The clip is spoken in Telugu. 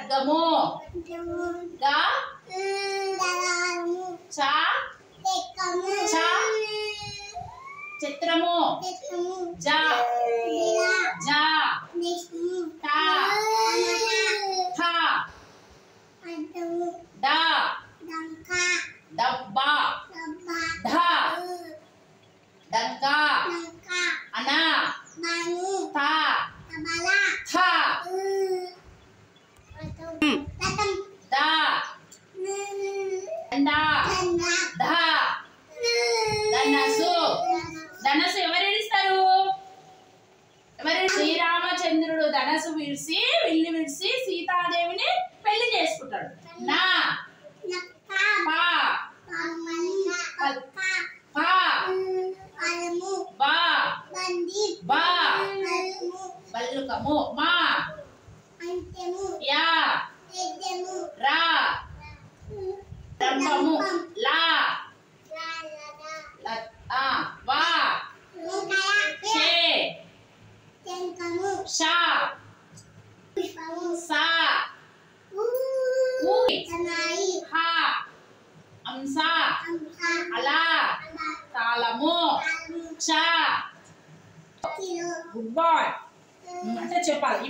ఖడ్గము గ చ చ చిత్రము జ జ ట ఠ డ డబ్బా ఢ డంక అన త థ ద దండ ధ ధనసు ధనసు ఎవరు ఇస్తారు? శ్రీరామచంద్రుడు ధనసు విడిసి విల్లు విడిసి సీతాదేవిని పెళ్లి చేసుకుంటాడు. నా పా పా బా బా బల్లుకము మా యా రా రంభము లా వా షే షా సా హా అంస అలా తాళము చ గుడ్ బాయ్ అంటే చెప్పాలి.